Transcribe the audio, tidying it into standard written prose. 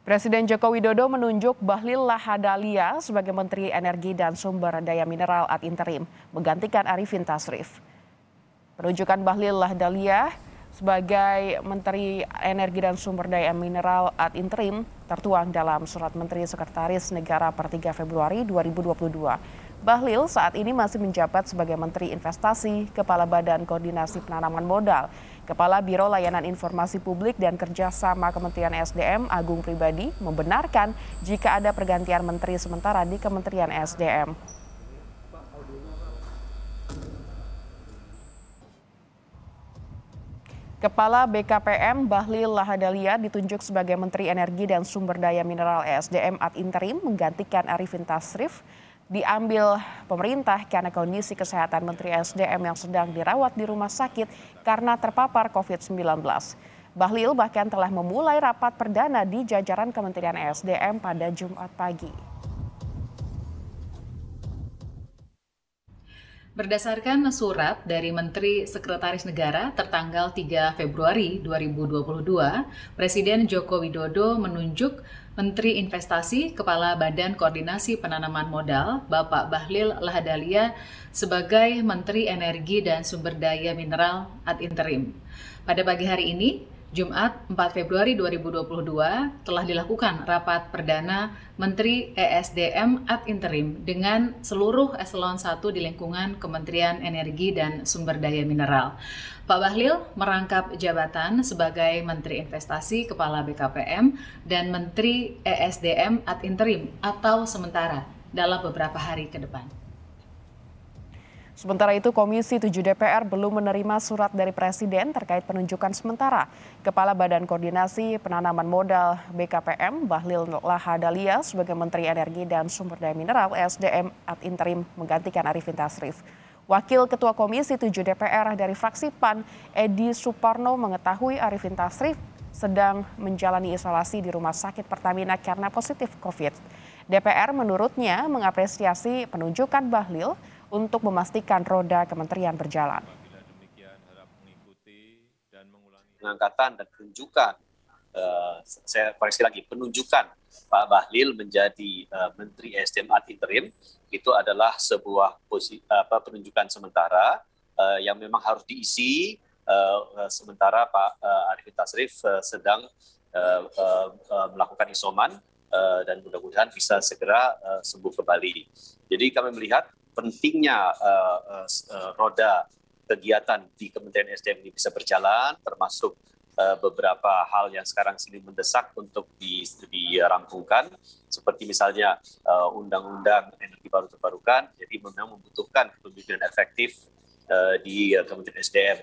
Presiden Joko Widodo menunjuk Bahlil Lahadalia sebagai Menteri Energi dan Sumber Daya Mineral ad interim, menggantikan Arifin Tasrif. Penunjukan Bahlil Lahadalia sebagai Menteri Energi dan Sumber Daya Mineral ad interim tertuang dalam Surat Menteri Sekretaris Negara per 3 Februari 2022. Bahlil saat ini masih menjabat sebagai Menteri Investasi, Kepala Badan Koordinasi Penanaman Modal, Kepala Biro Layanan Informasi Publik dan Kerjasama Kementerian SDM Agung Pribadi membenarkan jika ada pergantian menteri sementara di Kementerian SDM. Kepala BKPM Bahlil Lahadalia ditunjuk sebagai Menteri Energi dan Sumber Daya Mineral ESDM ad interim menggantikan Arifin Tasrif. Diambil pemerintah karena kondisi kesehatan Menteri SDM yang sedang dirawat di rumah sakit karena terpapar COVID-19. Bahlil bahkan telah memulai rapat perdana di jajaran Kementerian SDM pada Jumat pagi. Berdasarkan surat dari Menteri Sekretaris Negara tertanggal 3 Februari 2022, Presiden Joko Widodo menunjuk Menteri Investasi Kepala Badan Koordinasi Penanaman Modal, Bapak Bahlil Lahadalia, sebagai Menteri Energi dan Sumber Daya Mineral ad interim. Pada pagi hari ini, Jumat 4 Februari 2022, telah dilakukan rapat perdana Menteri ESDM ad interim dengan seluruh eselon 1 di lingkungan Kementerian Energi dan Sumber Daya Mineral. Pak Bahlil merangkap jabatan sebagai Menteri Investasi Kepala BKPM dan Menteri ESDM ad interim atau sementara dalam beberapa hari ke depan. Sementara itu, Komisi 7 DPR belum menerima surat dari Presiden terkait penunjukan sementara Kepala Badan Koordinasi Penanaman Modal BKPM Bahlil Lahadalia sebagai Menteri Energi dan Sumber Daya Mineral SDM ad interim menggantikan Arifin Tasrif. Wakil Ketua Komisi 7 DPR dari fraksi PAN, Edi Suparno, mengetahui Arifin Tasrif sedang menjalani isolasi di Rumah Sakit Pertamina karena positif COVID. DPR menurutnya mengapresiasi penunjukan Bahlil untuk memastikan roda kementerian berjalan. Pengangkatan dan penunjukan, saya koreksi lagi, penunjukan Pak Bahlil menjadi Menteri SDM ad interim itu adalah sebuah penunjukan sementara yang memang harus diisi sementara Pak Arifin Tasrif sedang melakukan isoman dan mudah-mudahan bisa segera sembuh kembali. Jadi kami melihat pentingnya roda kegiatan di Kementerian SDM ini bisa berjalan, termasuk beberapa hal yang sekarang sini mendesak untuk dirampungkan, seperti misalnya Undang-Undang Energi Baru Terbarukan, jadi memang membutuhkan kepemimpinan efektif di Kementerian SDM.